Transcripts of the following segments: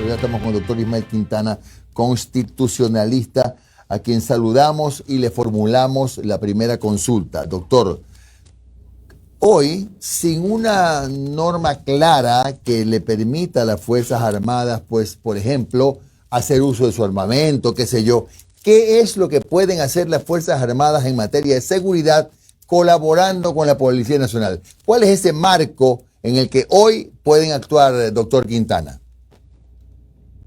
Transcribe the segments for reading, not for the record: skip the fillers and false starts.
pero ya estamos con el doctor Ismael Quintana, constitucionalista, a quien saludamos y le formulamos la primera consulta. Doctor, hoy, sin una norma clara que le permita a las Fuerzas Armadas, pues, por ejemplo, hacer uso de su armamento, qué sé yo, ¿qué es lo que pueden hacer las Fuerzas Armadas en materia de seguridad colaborando con la Policía Nacional? ¿Cuál es ese marco en el que hoy pueden actuar, doctor Quintana?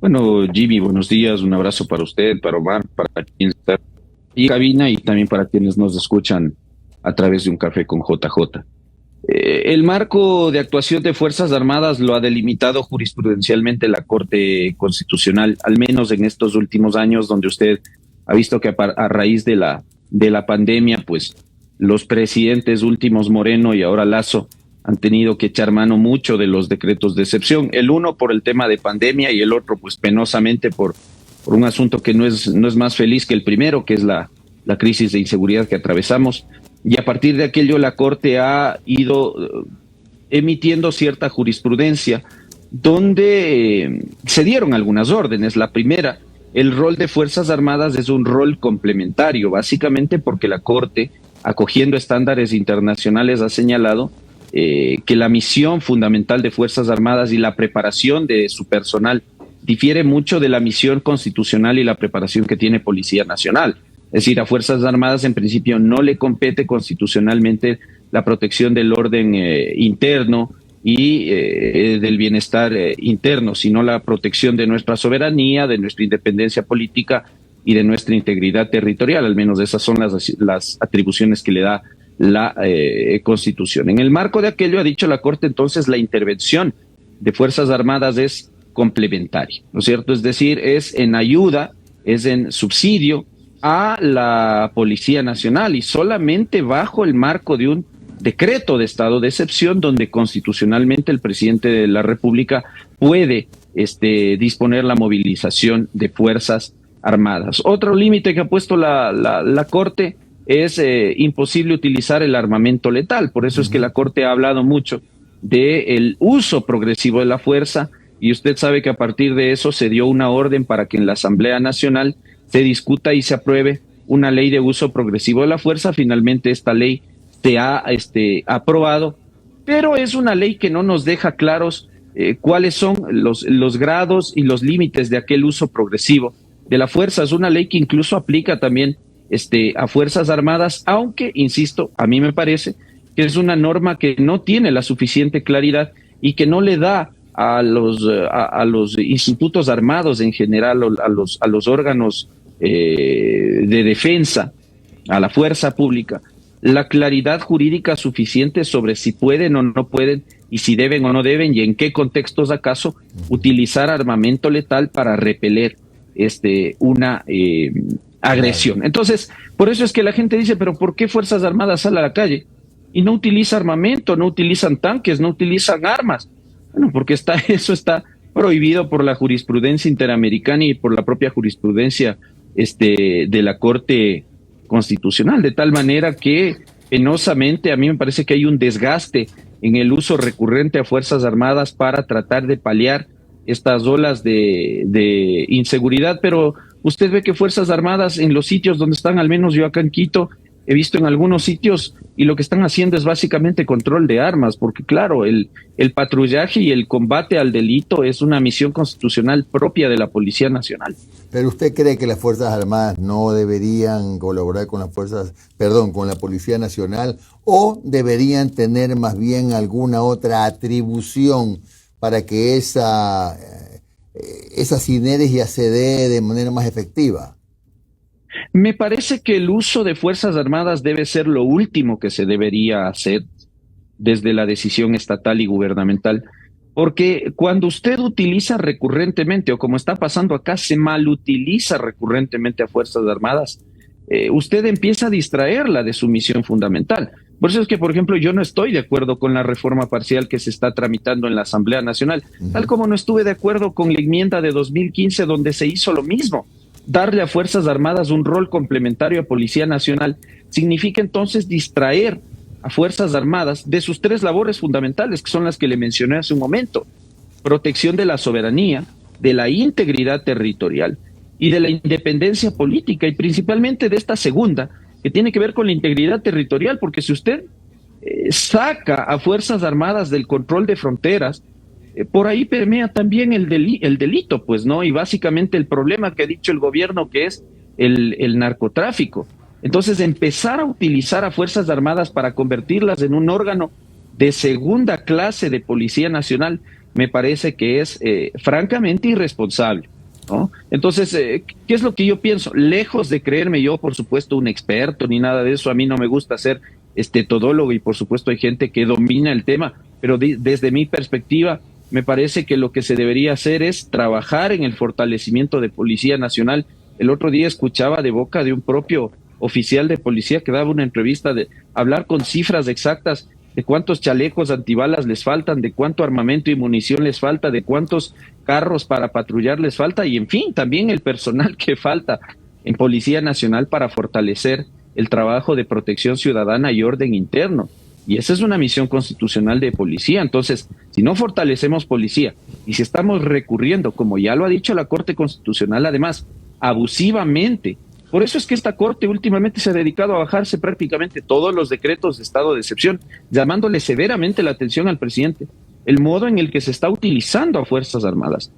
Bueno, Jimmy, buenos días, un abrazo para usted, para Omar, para quien está en cabina y también para quienes nos escuchan a través de un café con JJ. El marco de actuación de Fuerzas Armadas lo ha delimitado jurisprudencialmente la Corte Constitucional, al menos en estos últimos años, donde usted ha visto que a raíz de la pandemia, pues los presidentes últimos, Moreno y ahora Lasso, han tenido que echar mano mucho de los decretos de excepción. El uno por el tema de pandemia y el otro, pues penosamente, por un asunto que no es más feliz que el primero, que es la crisis de inseguridad que atravesamos. Y a partir de aquello la Corte ha ido emitiendo cierta jurisprudencia donde se dieron algunas órdenes. La primera, el rol de Fuerzas Armadas es un rol complementario, básicamente porque la Corte, acogiendo estándares internacionales, ha señalado que la misión fundamental de Fuerzas Armadas y la preparación de su personal difiere mucho de la misión constitucional y la preparación que tiene Policía Nacional. Es decir, a Fuerzas Armadas en principio no le compete constitucionalmente la protección del orden interno y del bienestar interno, sino la protección de nuestra soberanía, de nuestra independencia política y de nuestra integridad territorial. Al menos esas son las atribuciones que le da la Constitución. En el marco de aquello, ha dicho la Corte, entonces la intervención de Fuerzas Armadas es complementaria, ¿no es cierto? Es decir, es en ayuda, es en subsidio a la Policía Nacional y solamente bajo el marco de un decreto de estado de excepción donde constitucionalmente el presidente de la República puede disponer la movilización de Fuerzas Armadas. Otro límite que ha puesto la Corte es imposible utilizar el armamento letal. Por eso es que la Corte ha hablado mucho del uso progresivo de la fuerza y usted sabe que a partir de eso se dio una orden para que en la Asamblea Nacional se discuta y se apruebe una ley de uso progresivo de la fuerza. Finalmente esta ley se ha aprobado, pero es una ley que no nos deja claros cuáles son los grados y los límites de aquel uso progresivo de la fuerza. Es una ley que incluso aplica también a Fuerzas Armadas, aunque, insisto, a mí me parece que es una norma que no tiene la suficiente claridad y que no le da a los institutos armados en general, a los órganos de defensa, a la fuerza pública, la claridad jurídica suficiente sobre si pueden o no pueden y si deben o no deben y en qué contextos acaso utilizar armamento letal para repeler una agresión. Entonces, por eso es que la gente dice, pero ¿por qué Fuerzas Armadas sale a la calle y no utiliza armamento, no utilizan tanques, no utilizan armas? Bueno, porque eso está prohibido por la jurisprudencia interamericana y por la propia jurisprudencia de la Corte Constitucional, de tal manera que penosamente a mí me parece que hay un desgaste en el uso recurrente a Fuerzas Armadas para tratar de paliar estas olas de inseguridad, pero usted ve que Fuerzas Armadas en los sitios donde están, al menos yo acá en Quito, he visto en algunos sitios y lo que están haciendo es básicamente control de armas, porque claro, el patrullaje y el combate al delito es una misión constitucional propia de la Policía Nacional. ¿Pero usted cree que las Fuerzas Armadas no deberían colaborar con con la Policía Nacional o deberían tener más bien alguna otra atribución para que esa sinergia se dé de manera más efectiva? Me parece que el uso de Fuerzas Armadas debe ser lo último que se debería hacer desde la decisión estatal y gubernamental, porque cuando usted utiliza recurrentemente, o como está pasando acá, se malutiliza recurrentemente a Fuerzas Armadas, usted empieza a distraerla de su misión fundamental. Por eso es que, por ejemplo, yo no estoy de acuerdo con la reforma parcial que se está tramitando en la Asamblea Nacional, tal como no estuve de acuerdo con la enmienda de 2015 donde se hizo lo mismo. Darle a Fuerzas Armadas un rol complementario a Policía Nacional significa entonces distraer a Fuerzas Armadas de sus tres labores fundamentales, que son las que le mencioné hace un momento: protección de la soberanía, de la integridad territorial y de la independencia política, y principalmente de esta segunda, que tiene que ver con la integridad territorial, porque si usted saca a Fuerzas Armadas del control de fronteras, por ahí permea también el delito, pues, ¿no? Y básicamente el problema que ha dicho el gobierno, que es el narcotráfico. Entonces, empezar a utilizar a Fuerzas Armadas para convertirlas en un órgano de segunda clase de Policía Nacional, me parece que es francamente irresponsable, ¿no? Entonces, ¿qué es lo que yo pienso? Lejos de creerme yo, por supuesto, un experto ni nada de eso, a mí no me gusta ser todólogo y por supuesto hay gente que domina el tema, pero desde mi perspectiva, me parece que lo que se debería hacer es trabajar en el fortalecimiento de Policía Nacional. El otro día escuchaba de boca de un propio oficial de policía que daba una entrevista de hablar con cifras exactas de cuántos chalecos antibalas les faltan, de cuánto armamento y munición les falta, de cuántos carros para patrullar les falta y, en fin, también el personal que falta en Policía Nacional para fortalecer el trabajo de protección ciudadana y orden interno. Y esa es una misión constitucional de policía. Entonces, si no fortalecemos policía y si estamos recurriendo, como ya lo ha dicho la Corte Constitucional, además, abusivamente, por eso es que esta Corte últimamente se ha dedicado a bajarse prácticamente todos los decretos de estado de excepción, llamándole severamente la atención al presidente, el modo en el que se está utilizando a Fuerzas Armadas,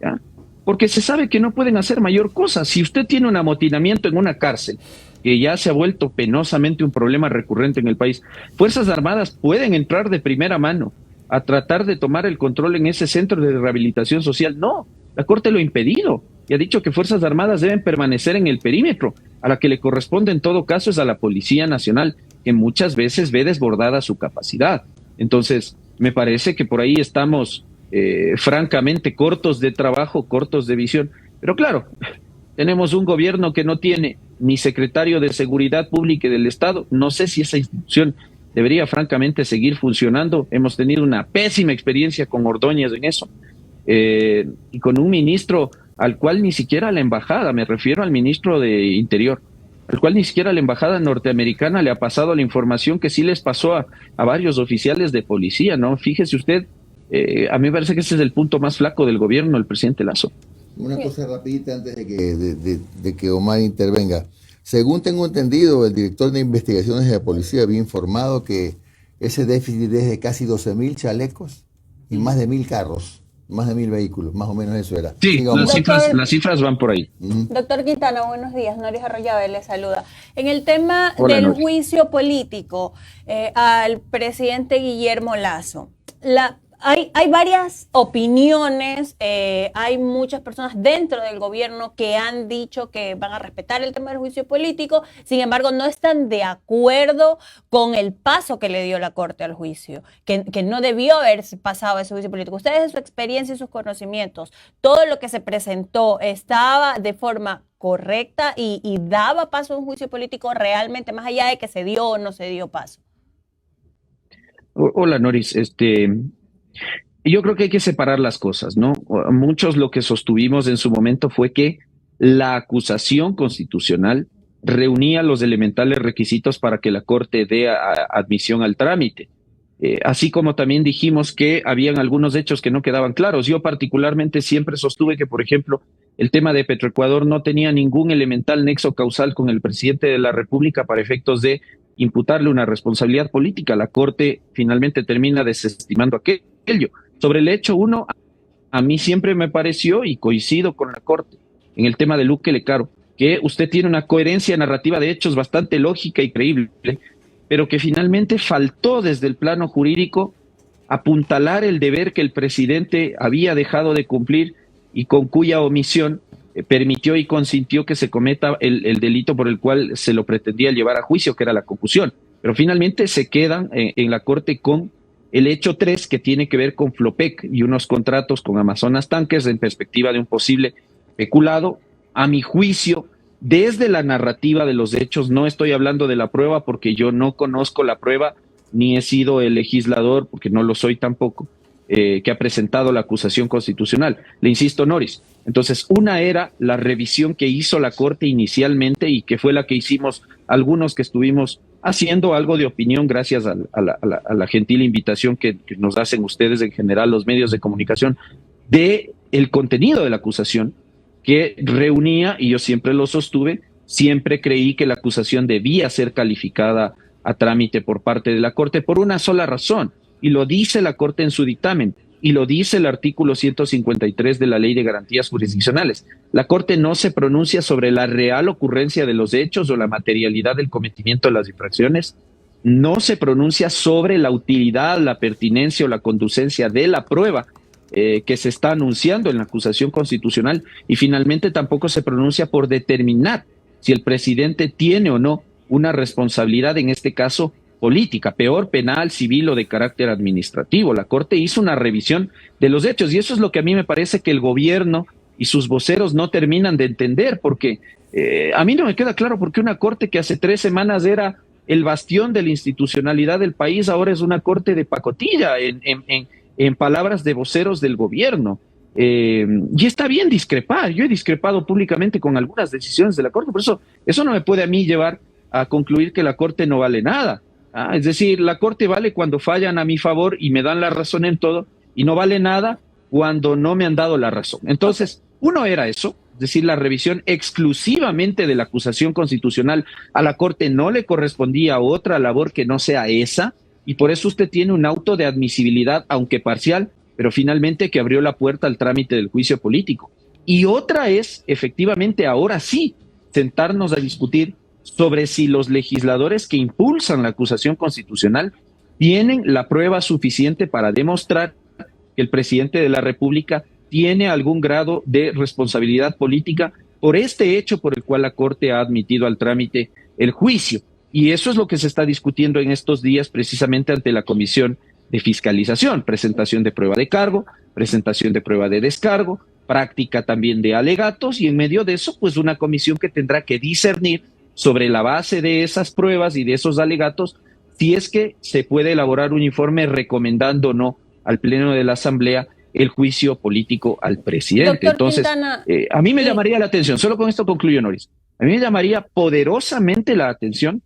¿ya? Porque se sabe que no pueden hacer mayor cosa. Si usted tiene un amotinamiento en una cárcel, que ya se ha vuelto penosamente un problema recurrente en el país, Fuerzas Armadas pueden entrar de primera mano a tratar de tomar el control en ese centro de rehabilitación social. No, la Corte lo ha impedido y ha dicho que Fuerzas Armadas deben permanecer en el perímetro. A la que le corresponde en todo caso es a la Policía Nacional, que muchas veces ve desbordada su capacidad. Entonces, me parece que por ahí estamos francamente cortos de trabajo, cortos de visión. Pero claro, tenemos un gobierno que no tiene ni secretario de Seguridad Pública del Estado. No sé si esa institución debería francamente seguir funcionando. Hemos tenido una pésima experiencia con Ordóñez en eso. Y con un ministro al cual ni siquiera la embajada, me refiero al ministro de Interior, al cual ni siquiera la embajada norteamericana le ha pasado la información que sí les pasó a varios oficiales de policía, ¿no? Fíjese usted, a mí me parece que ese es el punto más flaco del gobierno del presidente Lasso. Una cosa rapidita antes de que Omar intervenga. Según tengo entendido, el director de investigaciones de la policía había informado que ese déficit es de casi 12.000 chalecos y más de 1.000 carros, más de 1.000 vehículos, más o menos eso era. Sí, las cifras van por ahí. Doctor Quintana, buenos días. Noris Arroyave le saluda. En el tema Hola, del Noris. juicio político al presidente Guillermo Lasso, hay varias opiniones, hay muchas personas dentro del gobierno que han dicho que van a respetar el tema del juicio político, sin embargo no están de acuerdo con el paso que le dio la Corte al juicio, que no debió haber pasado ese juicio político. Ustedes, en su experiencia y sus conocimientos, todo lo que se presentó estaba de forma correcta y daba paso a un juicio político realmente, más allá de que se dio o no se dio paso. Hola, Noris. Yo creo que hay que separar las cosas, ¿no? Muchos lo que sostuvimos en su momento fue que la acusación constitucional reunía los elementales requisitos para que la Corte dé admisión al trámite. Así como también dijimos que habían algunos hechos que no quedaban claros. Yo particularmente siempre sostuve que, por ejemplo, el tema de Petroecuador no tenía ningún elemental nexo causal con el presidente de la República para efectos de imputarle una responsabilidad política. La Corte finalmente termina desestimando aquello. Sobre el hecho 1, a mí siempre me pareció, y coincido con la Corte, en el tema de Bukele, claro, que usted tiene una coherencia narrativa de hechos bastante lógica y creíble, pero que finalmente faltó desde el plano jurídico apuntalar el deber que el presidente había dejado de cumplir y con cuya omisión permitió y consintió que se cometa el delito por el cual se lo pretendía llevar a juicio, que era la concusión. Pero finalmente se quedan en la Corte con el hecho 3, que tiene que ver con Flopec y unos contratos con Amazonas Tanques en perspectiva de un posible peculado. A mi juicio, desde la narrativa de los hechos, no estoy hablando de la prueba porque yo no conozco la prueba, ni he sido el legislador, porque no lo soy tampoco, que ha presentado la acusación constitucional. Le insisto, Noris. Entonces, una era la revisión que hizo la Corte inicialmente y que fue la que hicimos algunos que estuvimos haciendo algo de opinión gracias a la gentil invitación que nos hacen ustedes en general, los medios de comunicación, de el contenido de la acusación, que reunía, y yo siempre lo sostuve, siempre creí que la acusación debía ser calificada a trámite por parte de la Corte por una sola razón, y lo dice la Corte en su dictamen, y lo dice el artículo 153 de la Ley de Garantías Jurisdiccionales. La Corte no se pronuncia sobre la real ocurrencia de los hechos o la materialidad del cometimiento de las infracciones, no se pronuncia sobre la utilidad, la pertinencia o la conducencia de la prueba que se está anunciando en la acusación constitucional, y finalmente tampoco se pronuncia por determinar si el presidente tiene o no una responsabilidad, en este caso política, peor, penal, civil o de carácter administrativo. La Corte hizo una revisión de los hechos, y eso es lo que a mí me parece que el gobierno y sus voceros no terminan de entender, porque a mí no me queda claro por qué una Corte que hace 3 semanas era el bastión de la institucionalidad del país ahora es una Corte de pacotilla, en palabras de voceros del gobierno. Y está bien discrepar. Yo he discrepado públicamente con algunas decisiones de la Corte, por eso no me puede a mí llevar a concluir que la Corte no vale nada. Es decir, la Corte vale cuando fallan a mi favor y me dan la razón en todo, y no vale nada cuando no me han dado la razón. Entonces, uno era eso, es decir, la revisión exclusivamente de la acusación constitucional. A la Corte no le correspondía otra labor que no sea esa, y por eso usted tiene un auto de admisibilidad, aunque parcial, pero finalmente que abrió la puerta al trámite del juicio político. Y otra es, efectivamente, ahora sí, sentarnos a discutir sobre si los legisladores que impulsan la acusación constitucional tienen la prueba suficiente para demostrar que el presidente de la República tiene algún grado de responsabilidad política por este hecho por el cual la Corte ha admitido al trámite el juicio. Y eso es lo que se está discutiendo en estos días precisamente ante la Comisión de Fiscalización: presentación de prueba de cargo, presentación de prueba de descargo, práctica también de alegatos, y en medio de eso, pues una comisión que tendrá que discernir sobre la base de esas pruebas y de esos alegatos si es que se puede elaborar un informe recomendando o no al Pleno de la Asamblea el juicio político al presidente. Doctor Entonces, Quintana, a mí me llamaría la atención, solo con esto concluyo, Noris, a mí me llamaría poderosamente la atención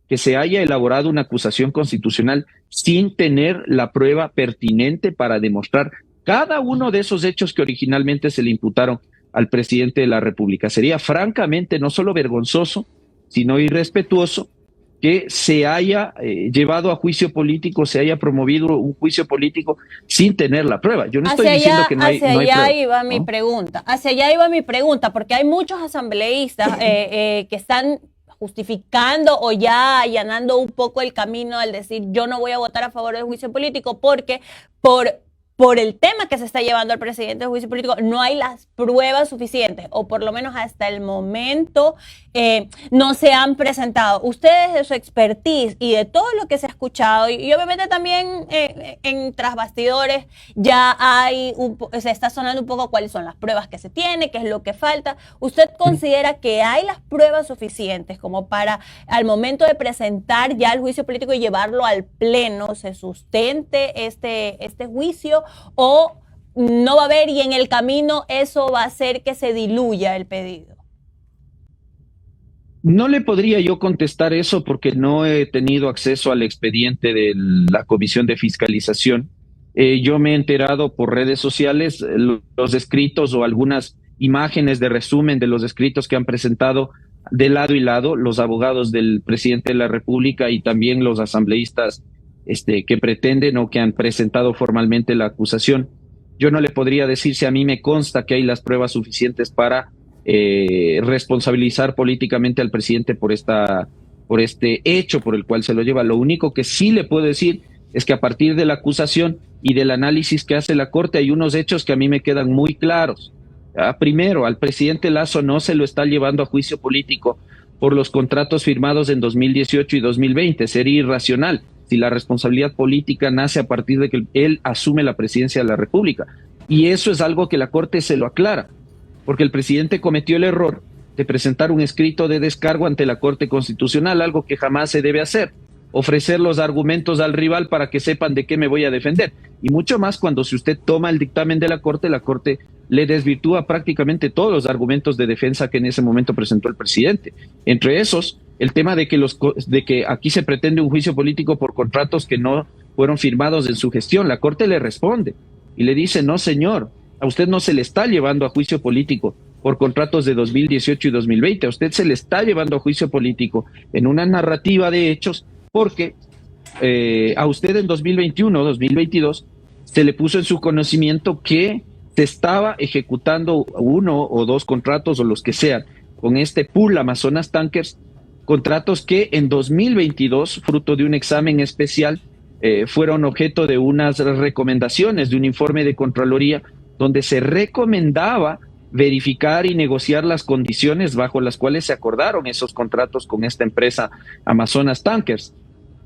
que se haya elaborado una acusación constitucional sin tener la prueba pertinente para demostrar cada uno de esos hechos que originalmente se le imputaron al presidente de la República. Sería francamente no solo vergonzoso, sino irrespetuoso que se haya llevado a juicio político, se haya promovido un juicio político sin tener la prueba. Yo no estoy diciendo que no hay prueba. Hacia allá iba mi pregunta, porque hay muchos asambleístas que están justificando o ya allanando un poco el camino al decir yo no voy a votar a favor del juicio político porque por el tema que se está llevando al presidente del juicio político no hay las pruebas suficientes, o por lo menos hasta el momento no se han presentado. Ustedes, de su expertise y de todo lo que se ha escuchado, y obviamente también en tras bastidores ya se está sonando un poco cuáles son las pruebas que se tienen, qué es lo que falta. ¿Usted considera que hay las pruebas suficientes como para al momento de presentar ya el juicio político y llevarlo al pleno se sustente este juicio, o no va a haber y en el camino eso va a hacer que se diluya el pedido? No le podría yo contestar eso porque no he tenido acceso al expediente de la Comisión de Fiscalización. Yo me he enterado por redes sociales los escritos o algunas imágenes de resumen de los escritos que han presentado de lado y lado los abogados del presidente de la República y también los asambleístas que pretenden o que han presentado formalmente la acusación. Yo no le podría decir si a mí me consta que hay las pruebas suficientes para responsabilizar políticamente al presidente por este hecho por el cual se lo lleva. Lo único que sí le puedo decir es que a partir de la acusación y del análisis que hace la Corte hay unos hechos que a mí me quedan muy claros. Primero, al presidente Lasso no se lo está llevando a juicio político por los contratos firmados en 2018 y 2020. Sería irracional si la responsabilidad política nace a partir de que él asume la presidencia de la República. Y eso es algo que la Corte se lo aclara, porque el presidente cometió el error de presentar un escrito de descargo ante la Corte Constitucional, algo que jamás se debe hacer, ofrecer los argumentos al rival para que sepan de qué me voy a defender. Y mucho más cuando si usted toma el dictamen de la Corte le desvirtúa prácticamente todos los argumentos de defensa que en ese momento presentó el presidente. Entre esos, el tema de que aquí se pretende un juicio político por contratos que no fueron firmados en su gestión. La Corte le responde y le dice, no señor, A usted no se le está llevando a juicio político por contratos de 2018 y 2020. A usted se le está llevando a juicio político en una narrativa de hechos porque a usted en 2021, 2022, se le puso en su conocimiento que se estaba ejecutando 1 o 2 contratos o los que sean con este pool Amazonas Tankers, contratos que en 2022, fruto de un examen especial, fueron objeto de unas recomendaciones de un informe de Contraloría donde se recomendaba verificar y negociar las condiciones bajo las cuales se acordaron esos contratos con esta empresa Amazonas Tankers.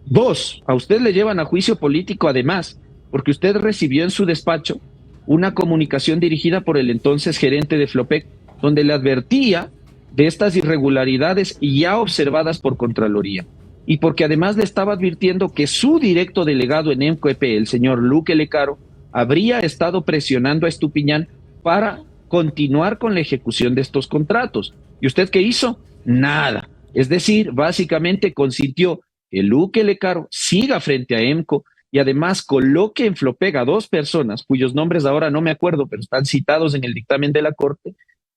2, a usted le llevan a juicio político además, porque usted recibió en su despacho una comunicación dirigida por el entonces gerente de Flopec, donde le advertía de estas irregularidades ya observadas por Contraloría. Y porque además le estaba advirtiendo que su directo delegado en EMCO-EP, el señor Luque Lecaro, habría estado presionando a Estupiñán para continuar con la ejecución de estos contratos. ¿Y usted qué hizo? Nada. Es decir, básicamente consintió que Luque Lecaro siga frente a EMCO y además coloque en Flopec a 2 personas, cuyos nombres ahora no me acuerdo, pero están citados en el dictamen de la Corte,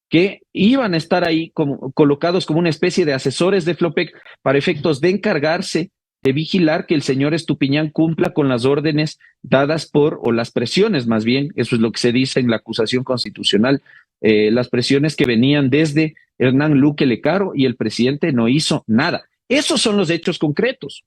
que iban a estar ahí colocados como una especie de asesores de Flopec para efectos de encargarse de vigilar que el señor Estupiñán cumpla con las órdenes dadas o las presiones más bien, eso es lo que se dice en la acusación constitucional, las presiones que venían desde Hernán Luque Lecaro y el presidente no hizo nada. Esos son los hechos concretos.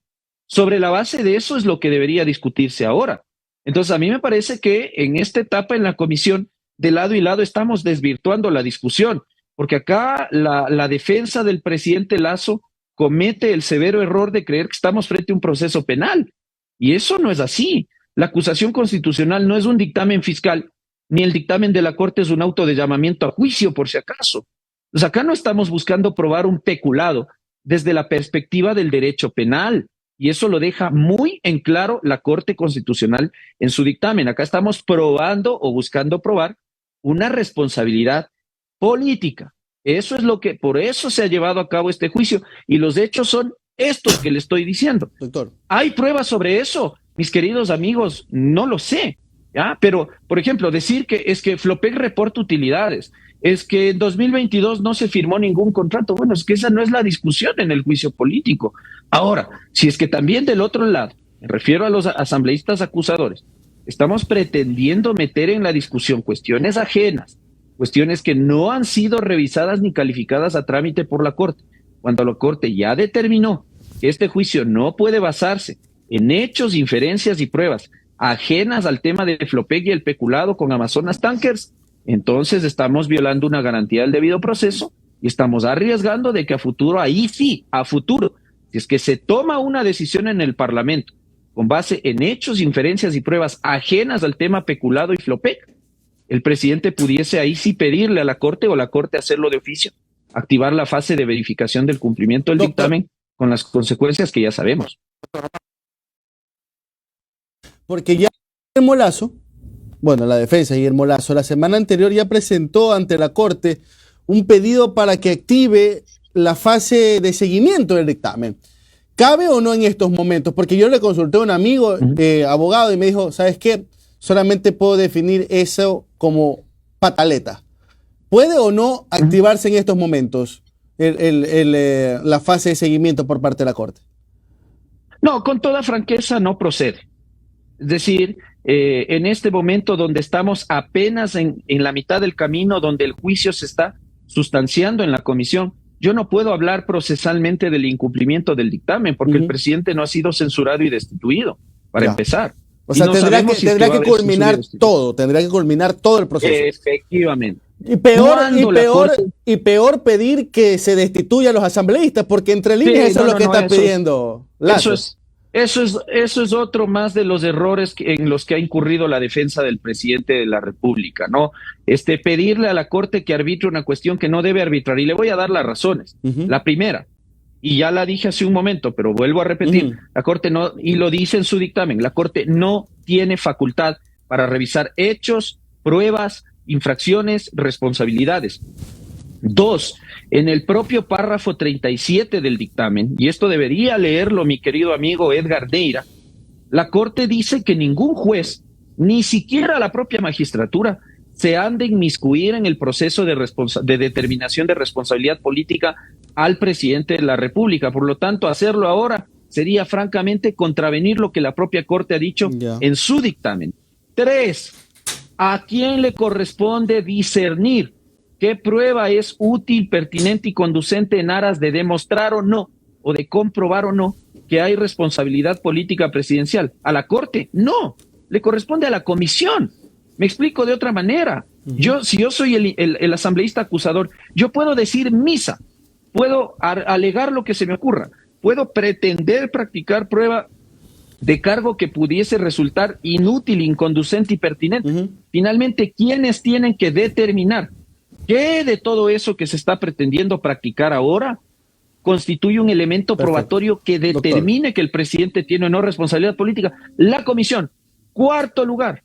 Sobre la base de eso es lo que debería discutirse ahora. Entonces, a mí me parece que en esta etapa en la comisión, de lado y lado, estamos desvirtuando la discusión, porque acá la defensa del presidente Lasso comete el severo error de creer que estamos frente a un proceso penal. Y eso no es así. La acusación constitucional no es un dictamen fiscal, ni el dictamen de la Corte es un auto de llamamiento a juicio, por si acaso. Pues acá no estamos buscando probar un peculado desde la perspectiva del derecho penal. Y eso lo deja muy en claro la Corte Constitucional en su dictamen. Acá estamos probando o buscando probar una responsabilidad política. Eso es por eso se ha llevado a cabo este juicio. Y los hechos son estos que le estoy diciendo. Doctor. ¿Hay pruebas sobre eso? Mis queridos amigos, no lo sé. ¿Ya? Pero, por ejemplo, decir que es que Flopec reporta utilidades, es que en 2022 no se firmó ningún contrato. Bueno, es que esa no es la discusión en el juicio político. Ahora, si es que también del otro lado, me refiero a los asambleístas acusadores, estamos pretendiendo meter en la discusión cuestiones ajenas, cuestiones que no han sido revisadas ni calificadas a trámite por la Corte, cuando la Corte ya determinó que este juicio no puede basarse en hechos, inferencias y pruebas ajenas al tema de Flopec y el peculado con Amazonas Tankers, entonces estamos violando una garantía del debido proceso y estamos arriesgando de que a futuro, ahí sí, a futuro, si es que se toma una decisión en el Parlamento con base en hechos, inferencias y pruebas ajenas al tema peculado y Flopec, el presidente pudiese ahí sí pedirle a la Corte o la Corte hacerlo de oficio, activar la fase de verificación del cumplimiento del dictamen con las consecuencias que ya sabemos. Porque ya Guillermo Lasso, bueno, la defensa de Guillermo Lasso, la semana anterior ya presentó ante la Corte un pedido para que active la fase de seguimiento del dictamen. ¿Cabe o no en estos momentos? Porque yo le consulté a un amigo abogado y me dijo, ¿sabes qué? Solamente puedo definir eso como pataleta. ¿Puede o no activarse en estos momentos la fase de seguimiento por parte de la Corte? No, con toda franqueza no procede. Es decir, en este momento donde estamos apenas en la mitad del camino, donde el juicio se está sustanciando en la comisión, yo no puedo hablar procesalmente del incumplimiento del dictamen porque el presidente no ha sido censurado y destituido, para empezar. O sea, tendrá que culminar todo el proceso. Efectivamente. Y peor pedir que se destituya a los asambleístas, porque entre líneas eso es lo que está pidiendo Lasso. Eso es otro más de los errores en los que ha incurrido la defensa del presidente de la República, ¿no? Pedirle a la Corte que arbitre una cuestión que no debe arbitrar. Y le voy a dar las razones. La primera, y ya la dije hace un momento, pero vuelvo a repetir, la Corte no, y lo dice en su dictamen, la Corte no tiene facultad para revisar hechos, pruebas, infracciones, responsabilidades. 2, en el propio párrafo 37 del dictamen, y esto debería leerlo mi querido amigo Edgar Neira, la Corte dice que ningún juez, ni siquiera la propia magistratura, se han de inmiscuir en el proceso de determinación de responsabilidad política al presidente de la República. Por lo tanto, hacerlo ahora sería francamente contravenir lo que la propia Corte ha dicho en su dictamen. 3, ¿a quién le corresponde discernir qué prueba es útil, pertinente y conducente en aras de demostrar o no, o de comprobar o no, que hay responsabilidad política presidencial? ¿A la Corte? No, le corresponde a la Comisión. Me explico de otra manera. Si yo soy el asambleísta acusador, yo puedo decir misa, puedo alegar lo que se me ocurra, puedo pretender practicar prueba de cargo que pudiese resultar inútil, inconducente y pertinente. Finalmente, ¿quiénes tienen que determinar qué de todo eso que se está pretendiendo practicar ahora constituye un elemento probatorio que determine que el presidente tiene o no responsabilidad política? La Comisión. 4º lugar,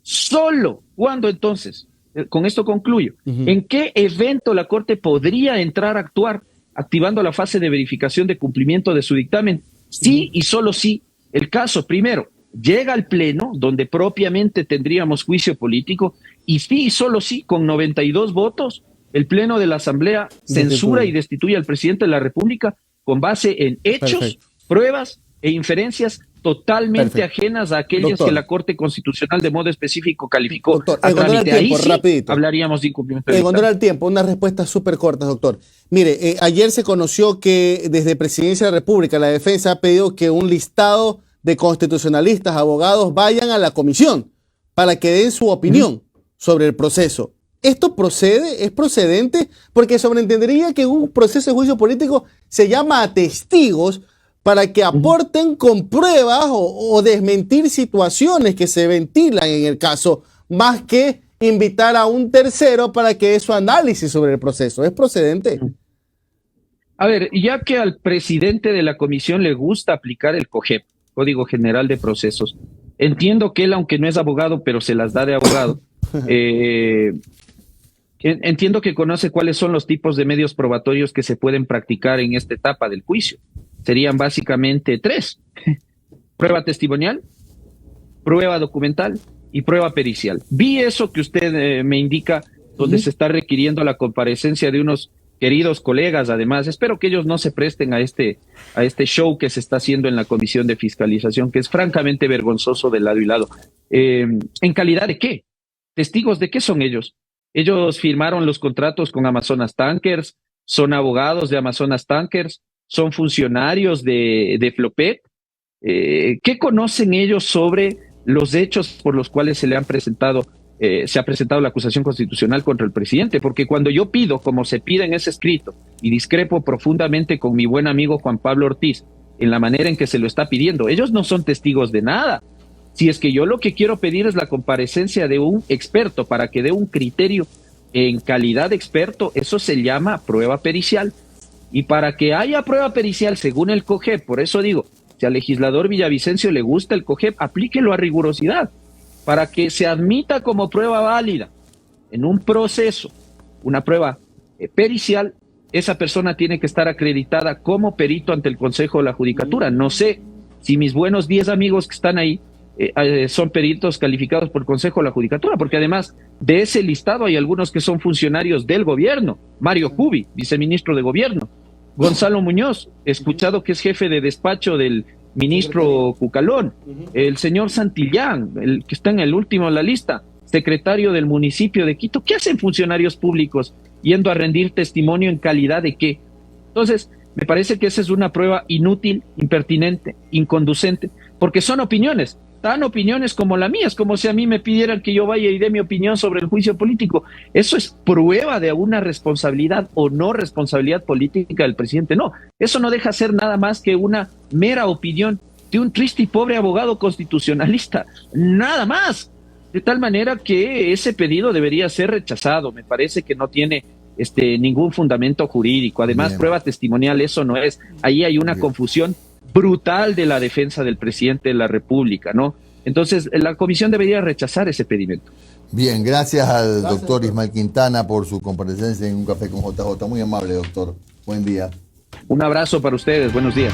solo cuando entonces, con esto concluyo, ¿en qué evento la Corte podría entrar a actuar activando la fase de verificación de cumplimiento de su dictamen? Sí y solo sí. El caso, primero, llega al Pleno, donde propiamente tendríamos juicio político, y sí y solo sí, con 92 votos, el Pleno de la Asamblea censura y destituye al presidente de la República con base en hechos, pruebas e inferencias totalmente ajenas a aquellas que la Corte Constitucional de modo específico calificó a trámite. Ahí sí hablaríamos de incumplimiento. En honor al tiempo, unas respuestas súper cortas, doctor. Mire, ayer se conoció que desde Presidencia de la República la defensa ha pedido que un listado de constitucionalistas, abogados, vayan a la comisión para que den su opinión sobre el proceso. ¿Esto procede? ¿Es procedente? Porque sobreentendería que un proceso de juicio político se llama a testigos para que aporten con pruebas o desmentir situaciones que se ventilan en el caso, más que invitar a un tercero para que dé su análisis sobre el proceso. ¿Es procedente? A ver, ya que al presidente de la comisión le gusta aplicar el COGEP, Código General de Procesos, entiendo que él, aunque no es abogado, pero se las da de abogado, entiendo que conoce cuáles son los tipos de medios probatorios que se pueden practicar en esta etapa del juicio. Serían básicamente 3. Prueba testimonial, prueba documental y prueba pericial. Vi eso que usted me indica, donde se está requiriendo la comparecencia de unos queridos colegas. Además, espero que ellos no se presten a este show que se está haciendo en la Comisión de Fiscalización, que es francamente vergonzoso de lado y lado. ¿En calidad de qué? ¿Testigos de qué son ellos? Ellos firmaron los contratos con Amazonas Tankers, son abogados de Amazonas Tankers, son funcionarios de Flopet. ¿Qué conocen ellos sobre los hechos por los cuales se ha presentado la acusación constitucional contra el presidente? Porque cuando yo pido, como se pide en ese escrito, y discrepo profundamente con mi buen amigo Juan Pablo Ortiz en la manera en que se lo está pidiendo, ellos no son testigos de nada. Si es que yo lo que quiero pedir es la comparecencia de un experto para que dé un criterio en calidad de experto, eso se llama prueba pericial. Y para que haya prueba pericial según el COGEP, por eso digo, si al legislador Villavicencio le gusta el COGEP, aplíquelo a rigurosidad. Para que se admita como prueba válida en un proceso, una prueba pericial, esa persona tiene que estar acreditada como perito ante el Consejo de la Judicatura. No sé si mis buenos 10 amigos que están ahí son peritos calificados por el Consejo de la Judicatura, porque además de ese listado hay algunos que son funcionarios del gobierno. Mario Cubi, viceministro de gobierno. Gonzalo Muñoz, escuchado que es jefe de despacho del ministro Cucalón. El señor Santillán, el que está en el último de la lista, secretario del municipio de Quito. ¿Qué hacen funcionarios públicos yendo a rendir testimonio en calidad de qué? Entonces, me parece que esa es una prueba inútil, impertinente, inconducente, porque son opiniones. Tan opiniones como la mía, es como si a mí me pidieran que yo vaya y dé mi opinión sobre el juicio político. ¿Eso es prueba de una responsabilidad o no responsabilidad política del presidente? No, eso no deja ser nada más que una mera opinión de un triste y pobre abogado constitucionalista, nada más. De tal manera que ese pedido debería ser rechazado. Me parece que no tiene ningún fundamento jurídico. Además, prueba testimonial, eso no es. Ahí hay una confusión brutal de la defensa del presidente de la República, ¿no? Entonces, la comisión debería rechazar ese pedimento. Bien, gracias al doctor Ismael Quintana por su comparecencia en Un Café con JJ. Muy amable, doctor. Buen día. Un abrazo para ustedes. Buenos días.